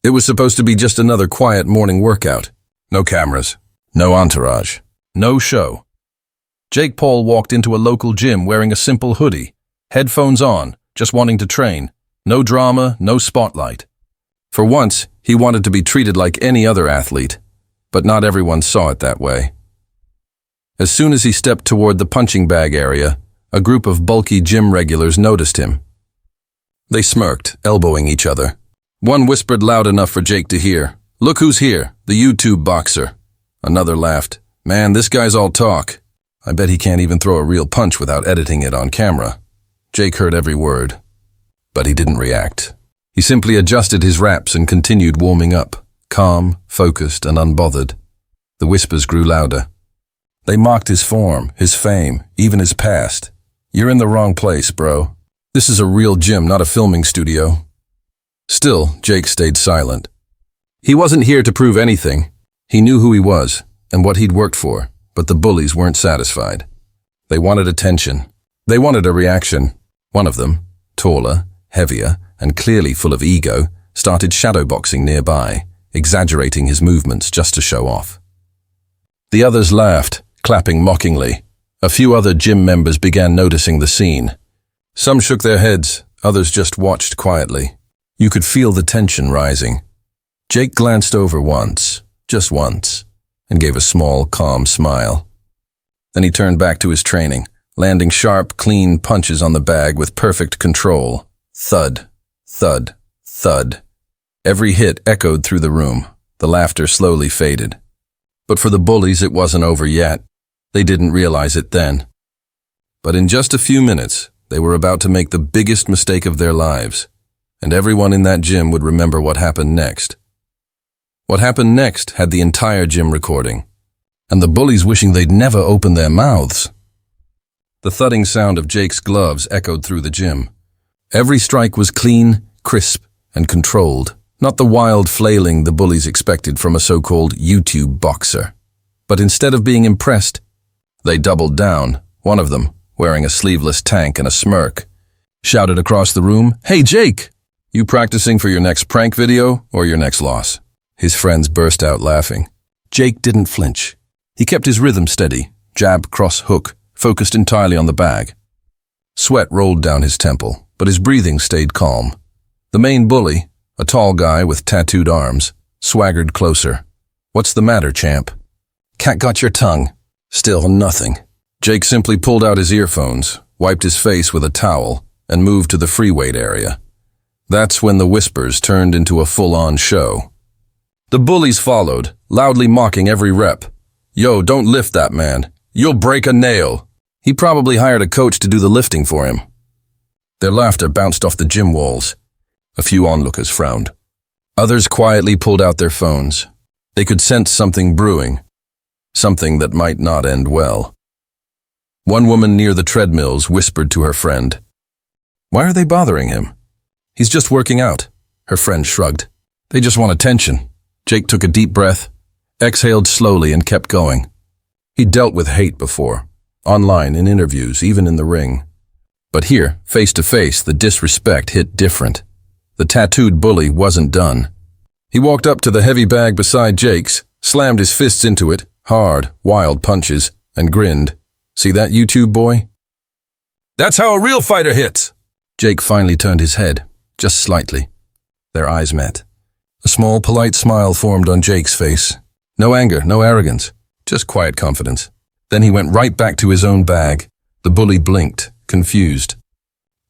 It was supposed to be just another quiet morning workout. No cameras, no entourage, no show. JakePaul walked into a local gym wearing a simple hoodie, headphones on, just wanting to train. No drama, no spotlight. For once, he wanted to be treated like any other athlete, but not everyone saw it that way. As soon as he stepped toward the punching bag area, a group of bulky gym regulars noticed him. They smirked, elbowing each other. One whispered loud enough for Jake to hear, "Look who's here, the YouTube boxer." Another laughed, "Man, this guy's all talk. I bet he can't even throw a real punch without editing it on camera." Jake heard every word, but he didn't react. He simply adjusted his wraps and continued warming up, calm, focused, and unbothered. The whispers grew louder. They mocked his form, his fame, even his past. "You're in the wrong place, bro. This is a real gym, not a filming studio." Still, Jake stayed silent. He wasn't here to prove anything. He knew who he was and what he'd worked for, but the bullies weren't satisfied. They wanted attention. They wanted a reaction. One of them, taller, heavier, and clearly full of ego, started shadowboxing nearby, exaggerating his movements just to show off. The others laughed, clapping mockingly. A few other gym members began noticing the scene. Some shook their heads, others just watched quietly. You could feel the tension rising. Jake glanced over once, just once, and gave a small, calm smile. Then he turned back to his training, landing sharp, clean punches on the bag with perfect control. Thud, thud, thud. Every hit echoed through the room. The laughter slowly faded. But for the bullies, it wasn't over yet. They didn't realize it then. But in just a few minutes, they were about to make the biggest mistake of their lives, and everyone in that gym would remember what happened next. What happened next had the entire gym recording, and the bullies wishing they'd never opened their mouths. The thudding sound of Jake's gloves echoed through the gym. Every strike was clean, crisp, and controlled, not the wild flailing the bullies expected from a so-called YouTube boxer. But instead of being impressed, they doubled down. One of them, wearing a sleeveless tank and a smirk, shouted across the room, "Hey Jake, you practicing for your next prank video or your next loss?" His friends burst out laughing. Jake didn't flinch. He kept his rhythm steady, jab, cross, hook, focused entirely on the bag. Sweat rolled down his temple, but his breathing stayed calm. The main bully, a tall guy with tattooed arms, swaggered closer. "What's the matter, champ?" "Cat got your tongue." Still nothing. Jake simply pulled out his earphones, wiped his face with a towel, and moved to the free weight area. That's when the whispers turned into a full-on show. The bullies followed, loudly mocking every rep. "Yo, don't lift that man. You'll break a nail." He probably hired a coach to do the lifting for him. Their laughter bounced off the gym walls. A few onlookers frowned. Others quietly pulled out their phones. They could sense something brewing, something that might not end well. One woman near the treadmills whispered to her friend, "Why are they bothering him? He's just working out." Her friend shrugged. "They just want attention." Jake took a deep breath, exhaled slowly, and kept going. He'd dealt with hate before, online, in interviews, even in the ring. But here, face to face, the disrespect hit different. The tattooed bully wasn't done. He walked up to the heavy bag beside Jake's, slammed his fists into it, hard, wild punches, and grinned. "See that, YouTube boy? That's how a real fighter hits." Jake finally turned his head, just slightly. Their eyes met. A small, polite smile formed on Jake's face. No anger, no arrogance, just quiet confidence. Then he went right back to his own bag. The bully blinked, confused.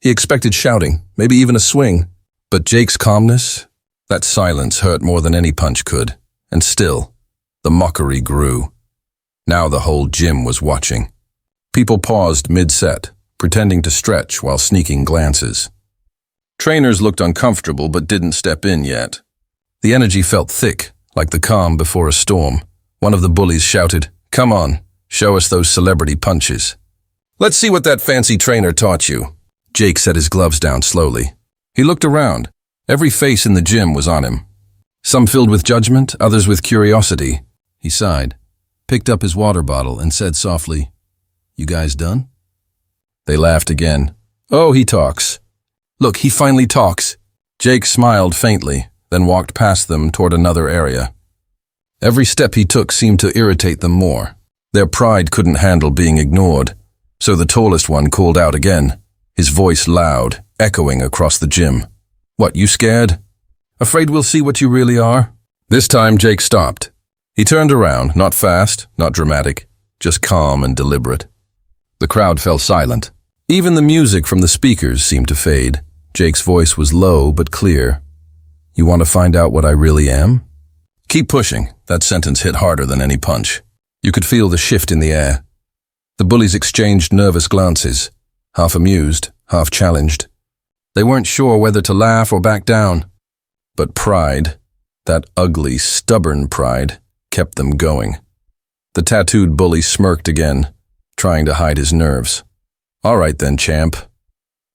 He expected shouting, maybe even a swing. But Jake's calmness, that silence hurt more than any punch could. And still, the mockery grew. Now the whole gym was watching. People paused mid-set, pretending to stretch while sneaking glances. Trainers looked uncomfortable but didn't step in yet. The energy felt thick, like the calm before a storm. One of the bullies shouted, "Come on, show us those celebrity punches." "Let's see what that fancy trainer taught you." Jake set his gloves down slowly. He looked around. Every face in the gym was on him. Some filled with judgment, others with curiosity. He sighed, picked up his water bottle, and said softly, "You guys done?" They laughed again. "Oh, he talks. Look, he finally talks." Jake smiled faintly, then walked past them toward another area. Every step he took seemed to irritate them more. Their pride couldn't handle being ignored, so the tallest one called out again, his voice loud, echoing across the gym. "What, you scared? Afraid we'll see what you really are?" This time Jake stopped. He turned around, not fast, not dramatic, just calm and deliberate. The crowd fell silent. Even the music from the speakers seemed to fade. Jake's voice was low but clear. "You want to find out what I really am?" "Keep pushing." That sentence hit harder than any punch. You could feel the shift in the air. The bullies exchanged nervous glances, half amused, half challenged. They weren't sure whether to laugh or back down. But pride, that ugly, stubborn pride, kept them going. The tattooed bully smirked again, trying to hide his nerves. "All right then, champ.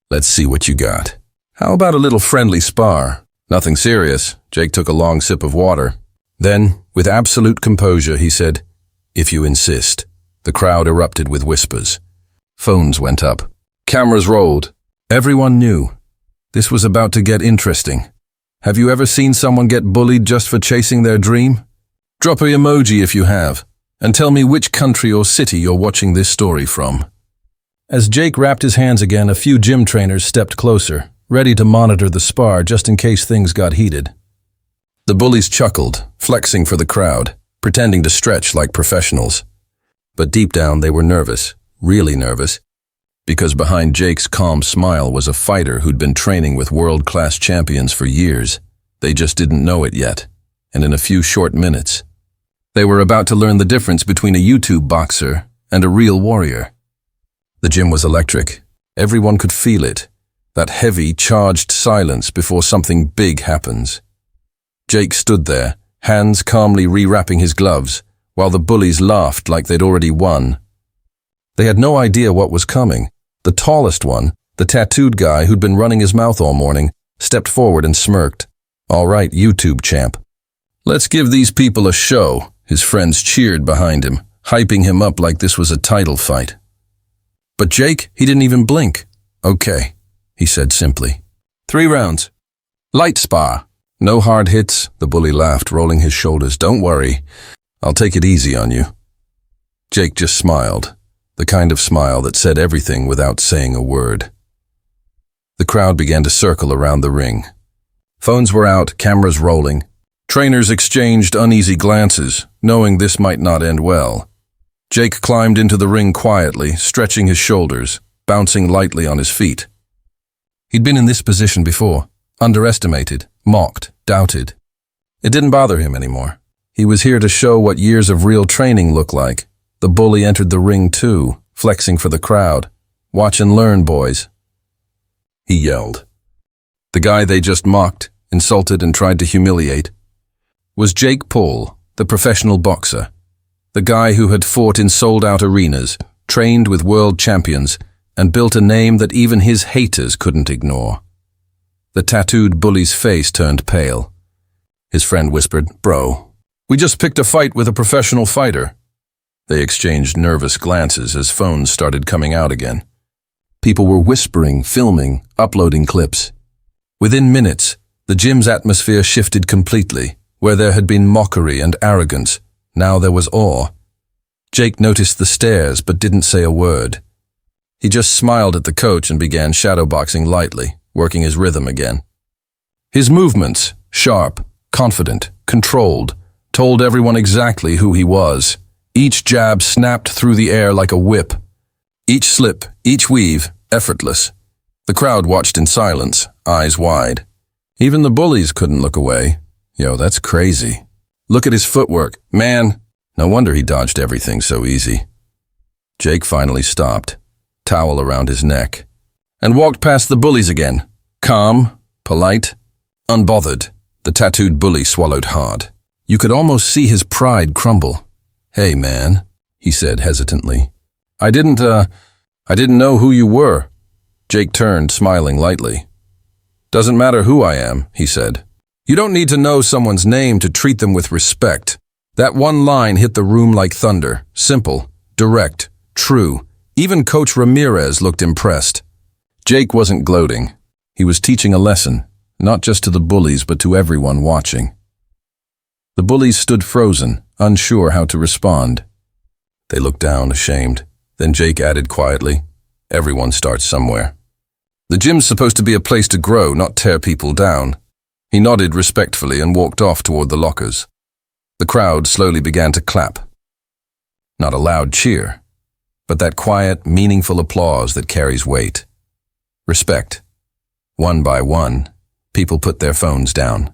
Let's see what you got. How about a little friendly spar? Nothing serious." Jake took a long sip of water. Then, with absolute composure, he said, "If you insist." The crowd erupted with whispers. Phones went up. Cameras rolled. Everyone knew. This was about to get interesting. Have you ever seen someone get bullied just for chasing their dream? Drop an emoji if you have, and tell me which country or city you're watching this story from. As Jake wrapped his hands again, a few gym trainers stepped closer, ready to monitor the spar just in case things got heated. The bullies chuckled, flexing for the crowd, pretending to stretch like professionals. But deep down they were nervous, really nervous, because behind Jake's calm smile was a fighter who'd been training with world-class champions for years. They just didn't know it yet, and in a few short minutes, they were about to learn the difference between a YouTube boxer and a real warrior. The gym was electric. Everyone could feel it, that heavy, charged silence before something big happens. Jake stood there, hands calmly rewrapping his gloves, while the bullies laughed like they'd already won. They had no idea what was coming. The tallest one, the tattooed guy who'd been running his mouth all morning, stepped forward and smirked. "All right, YouTube champ. Let's give these people a show." His friends cheered behind him, hyping him up like this was a title fight. But Jake, he didn't even blink. "Okay," he said simply. 3 rounds. Light spar. No hard hits, the bully laughed, rolling his shoulders. "Don't worry. I'll take it easy on you." Jake just smiled, the kind of smile that said everything without saying a word. The crowd began to circle around the ring. Phones were out, cameras rolling. Trainers exchanged uneasy glances, knowing this might not end well. Jake climbed into the ring quietly, stretching his shoulders, bouncing lightly on his feet. He'd been in this position before, underestimated, mocked, doubted. It didn't bother him anymore. He was here to show what years of real training look like. The bully entered the ring too, flexing for the crowd. "Watch and learn, boys," he yelled. The guy they just mocked, insulted and tried to humiliate, was JakePaul, the professional boxer. The guy who had fought in sold-out arenas, trained with world champions, and built a name that even his haters couldn't ignore. The tattooed bully's face turned pale. His friend whispered, "Bro, we just picked a fight with a professional fighter." They exchanged nervous glances as phones started coming out again. People were whispering, filming, uploading clips. Within minutes, the gym's atmosphere shifted completely. Where there had been mockery and arrogance, now there was awe. Jake noticed the stares but didn't say a word. He just smiled at the coach and began shadowboxing lightly, working his rhythm again. His movements, sharp, confident, controlled, told everyone exactly who he was. Each jab snapped through the air like a whip. Each slip, each weave, effortless. The crowd watched in silence, eyes wide. Even the bullies couldn't look away. "Yo, that's crazy. Look at his footwork. Man, no wonder he dodged everything so easy." Jake finally stopped, towel around his neck, and walked past the bullies again. Calm, polite, unbothered. The tattooed bully swallowed hard. You could almost see his pride crumble. "Hey, man," he said hesitantly. I didn't know who you were." Jake turned, smiling lightly. "Doesn't matter who I am," he said. "You don't need to know someone's name to treat them with respect." That one line hit the room like thunder. Simple, direct, true. Even Coach Ramirez looked impressed. Jake wasn't gloating. He was teaching a lesson. not just to the bullies but to everyone watching. The bullies stood frozen, unsure how to respond. They looked down, ashamed. Then Jake added quietly, "Everyone starts somewhere. The gym's supposed to be a place to grow, not tear people down." He nodded respectfully and walked off toward the lockers. The crowd slowly began to clap. Not a loud cheer, but that quiet, meaningful applause that carries weight. Respect. One by one, people put their phones down.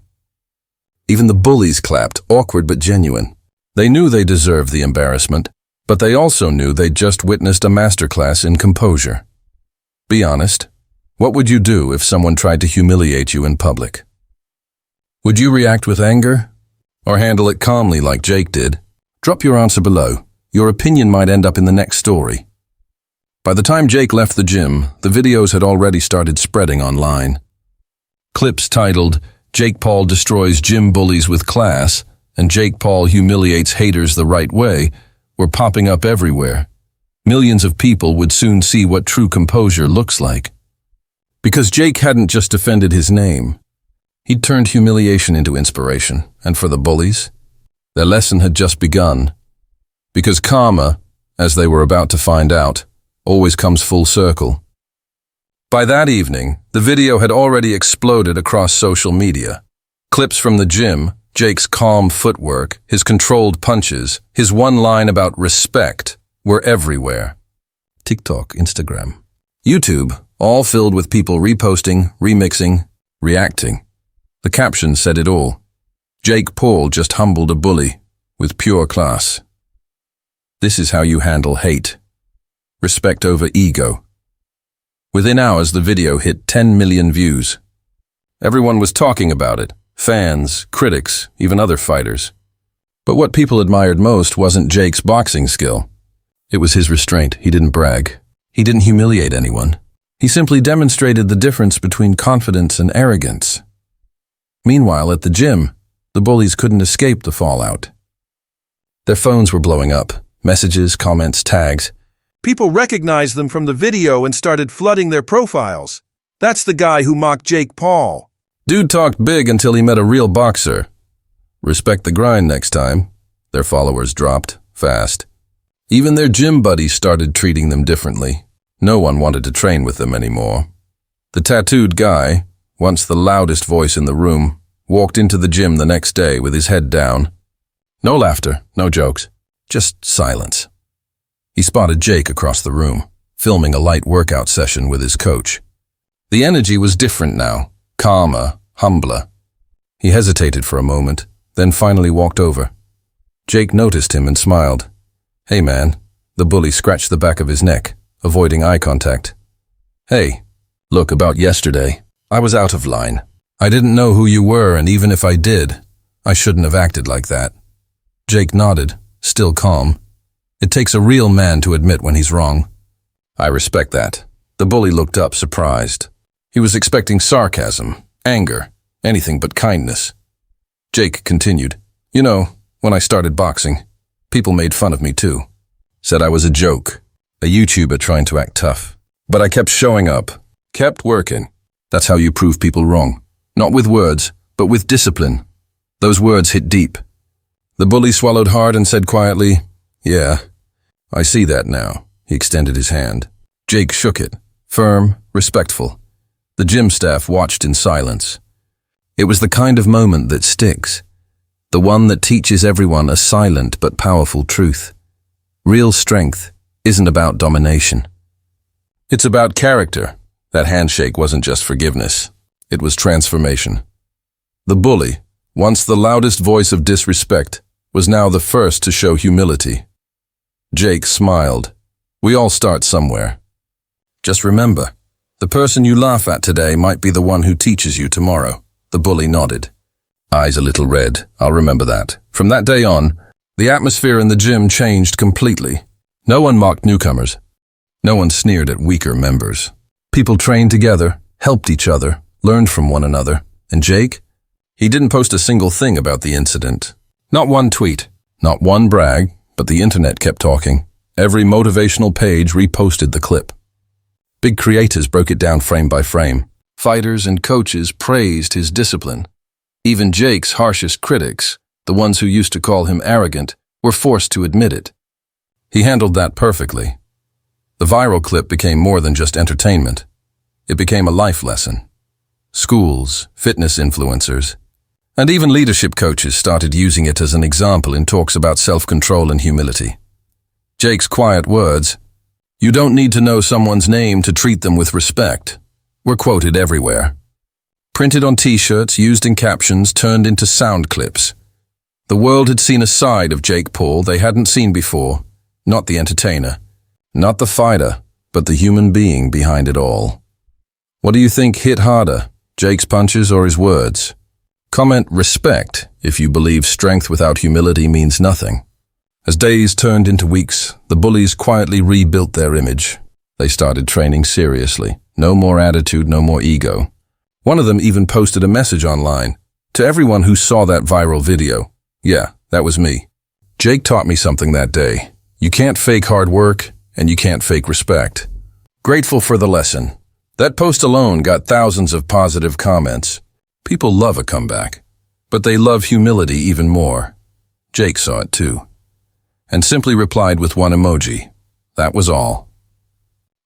Even the bullies clapped, awkward but genuine. They knew they deserved the embarrassment, but they also knew they'd just witnessed a masterclass in composure. Be honest, what would you do if someone tried to humiliate you in public? Would you react with anger? Or handle it calmly like Jake did? Drop your answer below. Your opinion might end up in the next story. By the time Jake left the gym, the videos had already started spreading online. Clips titled, "JakePaul destroys gym bullies with class" and "JakePaul humiliates haters the right way" were popping up everywhere. Millions of people would soon see what true composure looks like. Because Jake hadn't just defended his name. He'd turned humiliation into inspiration, and for the bullies, their lesson had just begun. Because karma, as they were about to find out, always comes full circle. By that evening, the video had already exploded across social media. Clips from the gym, Jake's calm footwork, his controlled punches, his one line about respect were everywhere. TikTok, Instagram, YouTube, all filled with people reposting, remixing, reacting. The caption said it all. JakePaul just humbled a bully with pure class. This is how you handle hate. Respect over ego. Within hours, the video hit 10 million views. Everyone was talking about it. Fans, critics, even other fighters. But what people admired most wasn't Jake's boxing skill. It was his restraint. He didn't brag. He didn't humiliate anyone. He simply demonstrated the difference between confidence and arrogance. Meanwhile, at the gym, the bullies couldn't escape the fallout. Their phones were blowing up. Messages, comments, tags. People recognized them from the video and started flooding their profiles. "That's the guy who mocked JakePaul." "Dude talked big until he met a real boxer." "Respect the grind next time." Their followers dropped fast. Even their gym buddies started treating them differently. No one wanted to train with them anymore. The tattooed guy, once the loudest voice in the room, walked into the gym the next day with his head down. No laughter, no jokes, just silence. He spotted Jake across the room, filming a light workout session with his coach. The energy was different now, calmer, humbler. He hesitated for a moment, then finally walked over. Jake noticed him and smiled. "Hey man," the bully scratched the back of his neck, avoiding eye contact. "Hey, look, about yesterday, I was out of line. I didn't know who you were, and even if I did, I shouldn't have acted like that." Jake nodded, still calm. It takes a real man to admit when he's wrong. "I respect that." The bully looked up, surprised. He was expecting sarcasm, anger, anything but kindness. Jake continued, "You know, when I started boxing, people made fun of me too. Said I was a joke, a YouTuber trying to act tough. But I kept showing up, kept working. That's how you prove people wrong. Not with words, but with discipline." Those words hit deep. The bully swallowed hard and said quietly, "Yeah, I see that now." He extended his hand. Jake shook it, firm, respectful. The gym staff watched in silence. It was the kind of moment that sticks. The one that teaches everyone a silent but powerful truth. Real strength isn't about domination. It's about character. That handshake wasn't just forgiveness. It was transformation. The bully, once the loudest voice of disrespect, was now the first to show humility. Jake smiled. "We all start somewhere. Just remember, the person you laugh at today might be the one who teaches you tomorrow." The bully nodded. Eyes a little red. "I'll remember that." From that day on, the atmosphere in the gym changed completely. No one mocked newcomers. No one sneered at weaker members. People trained together, helped each other, learned from one another. And Jake? He didn't post a single thing about the incident. Not one tweet, not one brag, but the internet kept talking. Every motivational page reposted the clip. Big creators broke it down frame by frame. Fighters and coaches praised his discipline. Even Jake's harshest critics, the ones who used to call him arrogant, were forced to admit it. He handled that perfectly. The viral clip became more than just entertainment. It became a life lesson. Schools, fitness influencers, and even leadership coaches started using it as an example in talks about self-control and humility. Jake's quiet words, "You don't need to know someone's name to treat them with respect," were quoted everywhere. Printed on t-shirts, used in captions, turned into sound clips. The world had seen a side of JakePaul they hadn't seen before. Not the entertainer, not the fighter, but the human being behind it all. What do you think hit harder, Jake's punches or his words? Comment respect if you believe strength without humility means nothing. As days turned into weeks, the bullies quietly rebuilt their image. They started training seriously. No more attitude, no more ego. One of them even posted a message online. To everyone who saw that viral video, yeah, that was me. Jake taught me something that day. You can't fake hard work, and you can't fake respect. Grateful for the lesson. That post alone got thousands of positive comments. People love a comeback, but they love humility even more. Jake saw it too, and simply replied with one emoji. That was all.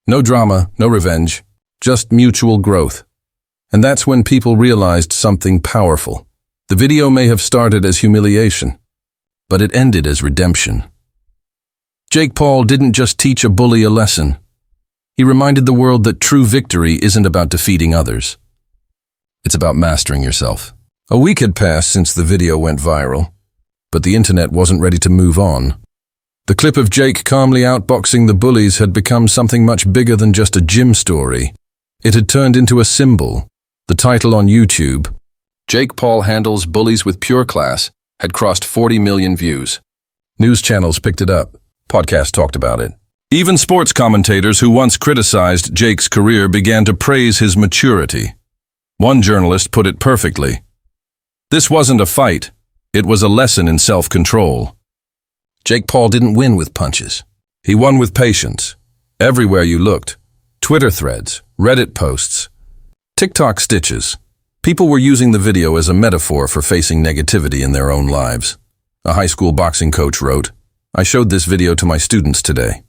No drama, no revenge, just mutual growth. And that's when people realized something powerful. The video may have started as humiliation, but it ended as redemption. JakePaul didn't just teach a bully a lesson. He reminded the world that true victory isn't about defeating others. It's about mastering yourself. A week had passed since the video went viral, but the internet wasn't ready to move on. The clip of Jake calmly outboxing the bullies had become something much bigger than just a gym story. It had turned into a symbol. The title on YouTube, JakePaul Handles Bullies with Pure Class, had crossed 40 million views. News channels picked it up. Podcasts talked about it. Even sports commentators who once criticized Jake's career began to praise his maturity. One journalist put it perfectly. This wasn't a fight. It was a lesson in self-control. JakePaul didn't win with punches. He won with patience. Everywhere you looked, Twitter threads, Reddit posts, TikTok stitches. People were using the video as a metaphor for facing negativity in their own lives. A high school boxing coach wrote, "I showed this video to my students today.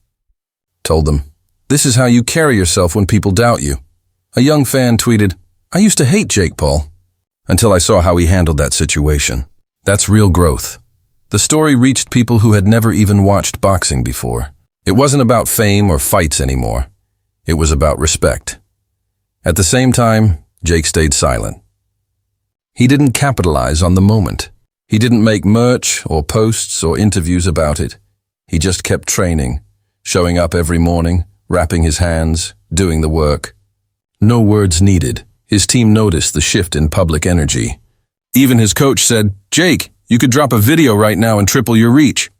Told them, this is how you carry yourself when people doubt you." A young fan tweeted, "I used to hate JakePaul until I saw how he handled that situation." That's real growth. The story reached people who had never even watched boxing before. It wasn't about fame or fights anymore. It was about respect. At the same time, Jake stayed silent. He didn't capitalize on the moment. He didn't make merch or posts or interviews about it. He just kept training, showing up every morning, wrapping his hands, doing the work. No words needed. His team noticed the shift in public energy. Even his coach said, "Jake, you could drop a video right now and triple your reach."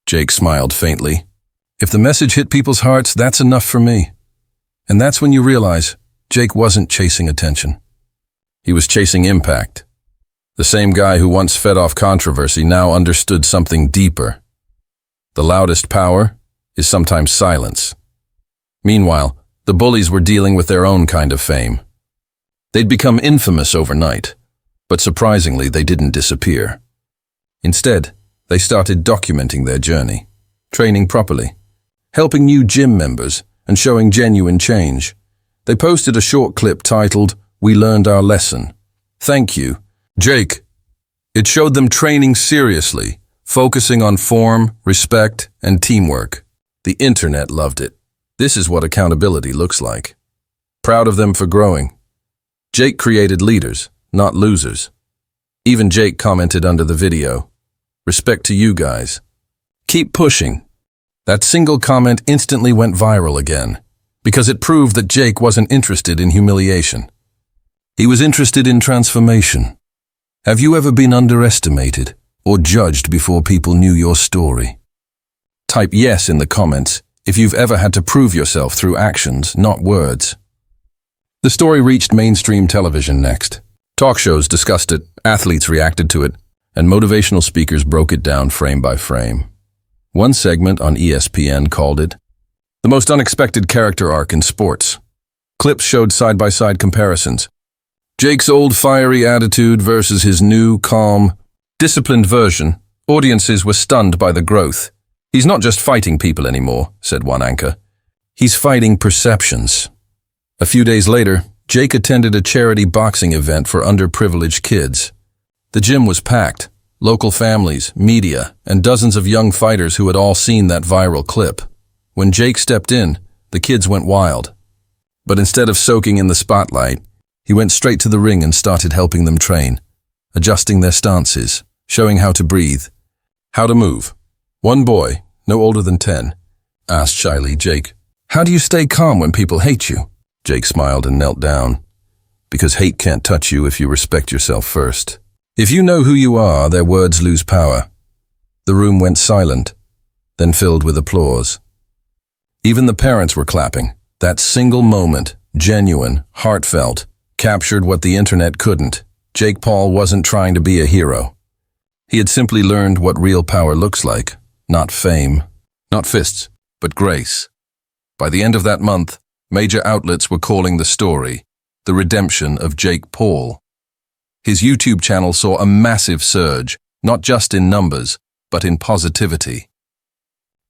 Jake smiled faintly. If the message hit people's hearts, that's enough for me. And that's when you realize Jake wasn't chasing attention. He was chasing impact. The same guy who once fed off controversy now understood something deeper. The loudest power is sometimes silence. Meanwhile, the bullies were dealing with their own kind of fame. They'd become infamous overnight, but surprisingly they didn't disappear. Instead, they started documenting their journey, training properly, helping new gym members, and showing genuine change. They posted a short clip titled, "We Learned Our Lesson. Thank you, Jake." It showed them training seriously, focusing on form, respect, and teamwork. The internet loved it. This is what accountability looks like. Proud of them for growing. Jake created leaders, not losers. Even Jake commented under the video, "Respect to you guys. Keep pushing." That single comment instantly went viral again, because it proved that Jake wasn't interested in humiliation. He was interested in transformation. Have you ever been underestimated or judged before people knew your story? Type yes in the comments if you've ever had to prove yourself through actions, not words. The story reached mainstream television next. Talk shows discussed it, athletes reacted to it, and motivational speakers broke it down frame by frame. One segment on ESPN called it the most unexpected character arc in sports. Clips showed side-by-side comparisons. Jake's old fiery attitude versus his new, calm, disciplined version. Audiences were stunned by the growth. "He's not just fighting people anymore," said one anchor. "He's fighting perceptions." A few days later, Jake attended a charity boxing event for underprivileged kids. The gym was packed. Local families, media, and dozens of young fighters who had all seen that viral clip. When Jake stepped in, the kids went wild. But instead of soaking in the spotlight, he went straight to the ring and started helping them train, adjusting their stances, showing how to breathe, how to move. One boy, no older than 10, asked shyly, "Jake, how do you stay calm when people hate you?" Jake smiled and knelt down. "Because hate can't touch you if you respect yourself first. If you know who you are, their words lose power." The room went silent, then filled with applause. Even the parents were clapping. That single moment, genuine, heartfelt, captured what the internet couldn't. JakePaul wasn't trying to be a hero. He had simply learned what real power looks like. Not fame, not fists, but grace. By the end of that month, major outlets were calling the story the redemption of JakePaul. His YouTube channel saw a massive surge, not just in numbers, but in positivity.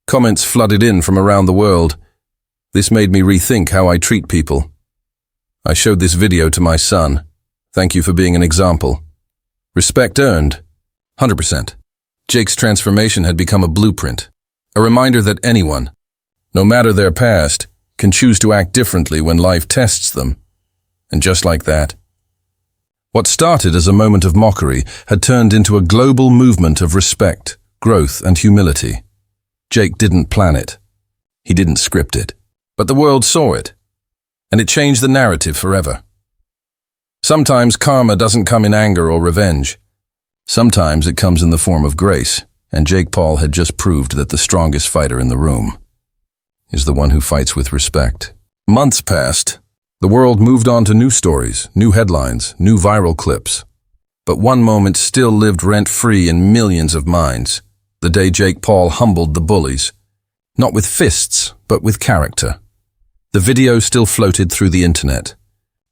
Comments flooded in from around the world. This made me rethink how I treat people. I showed this video to my son. "Thank you for being an example." Respect earned, 100%. Jake's transformation had become a blueprint, a reminder that anyone, no matter their past, can choose to act differently when life tests them. And just like that, what started as a moment of mockery had turned into a global movement of respect, growth, and humility. Jake didn't plan it. He didn't script it. But the world saw it, and it changed the narrative forever. Sometimes karma doesn't come in anger or revenge. Sometimes it comes in the form of grace, and JakePaul had just proved that the strongest fighter in the room is the one who fights with respect. Months passed. The world moved on to new stories, new headlines, new viral clips. But one moment still lived rent-free in millions of minds. The day JakePaul humbled the bullies. Not with fists, but with character. The video still floated through the internet,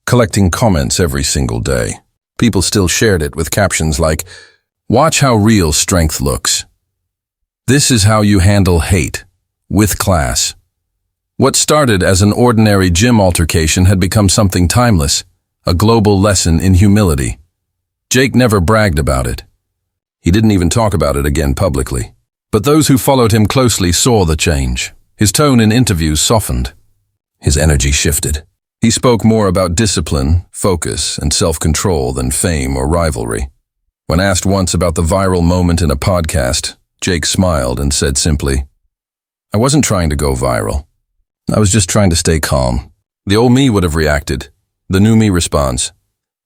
collecting comments every single day. People still shared it with captions like, "Watch how real strength looks. This is how you handle hate, with class." What started as an ordinary gym altercation had become something timeless, a global lesson in humility. Jake never bragged about it. He didn't even talk about it again publicly. But those who followed him closely saw the change. His tone in interviews softened. His energy shifted. He spoke more about discipline, focus, and self-control than fame or rivalry. When asked once about the viral moment in a podcast, Jake smiled and said simply, "I wasn't trying to go viral. I was just trying to stay calm." The old me would have reacted. The new me responds.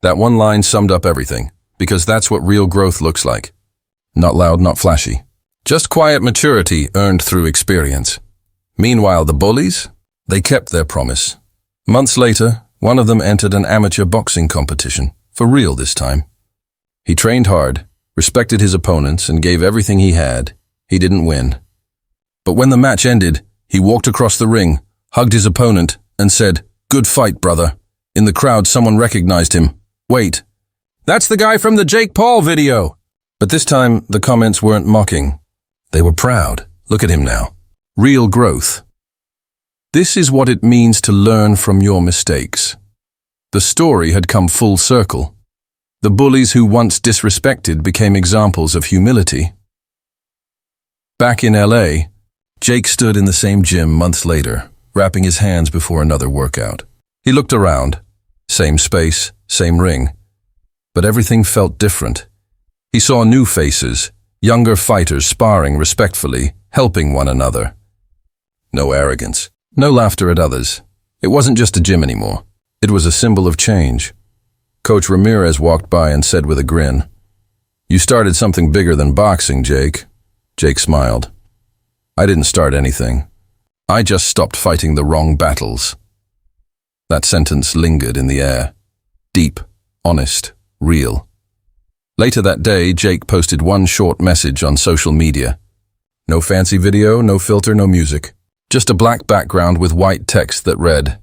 That one line summed up everything, because that's what real growth looks like. Not loud, not flashy. Just quiet maturity earned through experience. Meanwhile, the bullies, they kept their promise. Months later, one of them entered an amateur boxing competition, for real this time. He trained hard, respected his opponents, and gave everything he had. He didn't win. But when the match ended, he walked across the ring, hugged his opponent, and said, "Good fight, brother." In the crowd, someone recognized him. "Wait, that's the guy from the JakePaul video." But this time, the comments weren't mocking. They were proud. Look at him now. Real growth. This is what it means to learn from your mistakes. The story had come full circle. The bullies who once disrespected became examples of humility. Back in LA, Jake stood in the same gym months later, wrapping his hands before another workout. He looked around. Same space, same ring. But everything felt different. He saw new faces, younger fighters sparring respectfully, helping one another. No arrogance, no laughter at others. It wasn't just a gym anymore. It was a symbol of change. Coach Ramirez walked by and said with a grin, "You started something bigger than boxing, Jake." Jake smiled. "I didn't start anything. I just stopped fighting the wrong battles." That sentence lingered in the air. Deep, honest, real. Later that day, Jake posted one short message on social media. No fancy video, no filter, no music. Just a black background with white text that read,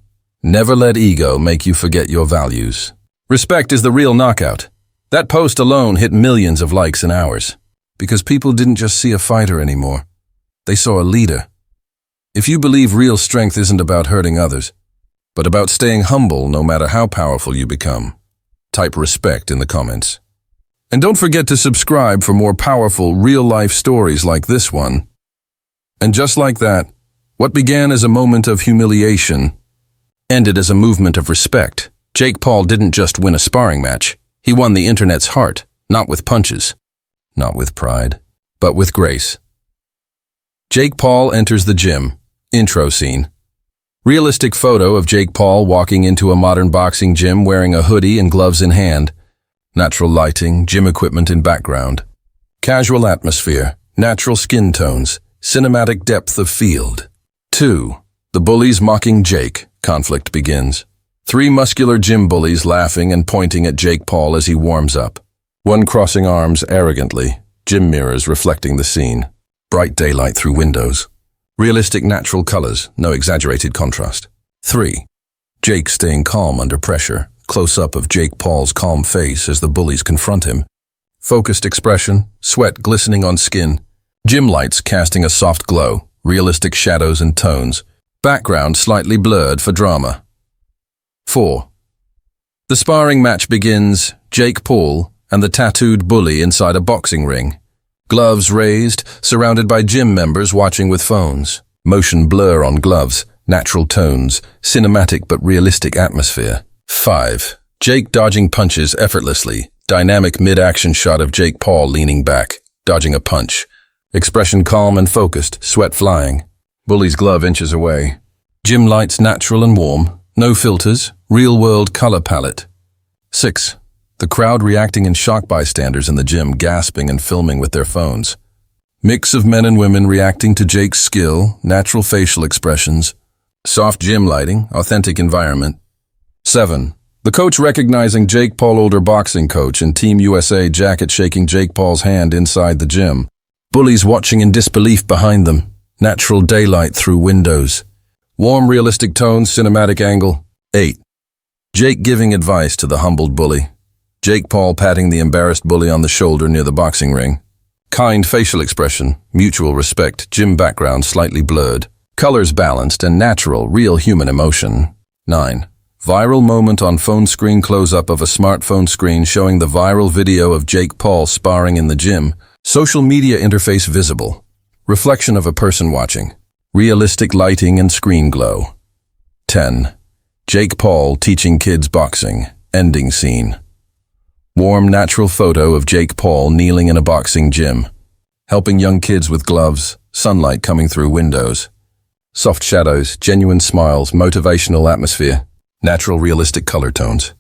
Never let ego make you forget your values. Respect is the real knockout. That post alone hit millions of likes in hours. Because people didn't just see a fighter anymore. They saw a leader. If you believe real strength isn't about hurting others, but about staying humble no matter how powerful you become, type respect in the comments. And don't forget to subscribe for more powerful, real-life stories like this one. And just like that, what began as a moment of humiliation ended as a movement of respect. Jake Paul didn't just win a sparring match. He won the internet's heart, not with punches, not with pride, but with grace. Jake Paul enters the gym. Intro scene. Realistic photo of Jake Paul walking into a modern boxing gym wearing a hoodie and gloves in hand. Natural lighting, gym equipment in background. Casual atmosphere, natural skin tones, cinematic depth of field. 2. The bullies mocking Jake. Conflict begins. 3 muscular gym bullies laughing and pointing at Jake Paul as he warms up. 1 crossing arms arrogantly, gym mirrors reflecting the scene. Bright daylight through windows. Realistic natural colors, no exaggerated contrast. 3. Jake staying calm under pressure. Close-up of Jake Paul's calm face as the bullies confront him. Focused expression, sweat glistening on skin. Gym lights casting a soft glow, realistic shadows and tones. Background slightly blurred for drama. 4. The sparring match begins. Jake Paul and the tattooed bully inside a boxing ring. Gloves raised, surrounded by gym members watching with phones. Motion blur on gloves, natural tones, cinematic but realistic atmosphere. 5. Jake dodging punches effortlessly. Dynamic mid-action shot of Jake Paul leaning back, dodging a punch. Expression calm and focused, sweat flying. Bully's glove inches away. Gym lights natural and warm. No filters, real-world color palette. 6. The crowd reacting in shock, bystanders in the gym gasping and filming with their phones. Mix of men and women reacting to Jake's skill, natural facial expressions. Soft gym lighting, authentic environment. 7. The coach recognizing Jake Paul, older boxing coach in Team USA jacket, shaking Jake Paul's hand inside the gym. Bullies watching in disbelief behind them. Natural daylight through windows. Warm, realistic tones, cinematic angle. 8. Jake giving advice to the humbled bully. Jake Paul patting the embarrassed bully on the shoulder near the boxing ring. Kind facial expression, mutual respect, gym background slightly blurred. Colors balanced and natural, real human emotion. 9. Viral moment on phone screen, close-up of a smartphone screen showing the viral video of Jake Paul sparring in the gym. Social media interface visible. Reflection of a person watching. Realistic lighting and screen glow. 10. Jake Paul teaching kids boxing. Ending scene. Warm, natural photo of Jake Paul kneeling in a boxing gym. Helping young kids with gloves, sunlight coming through windows. Soft shadows, genuine smiles, motivational atmosphere. Natural, realistic color tones.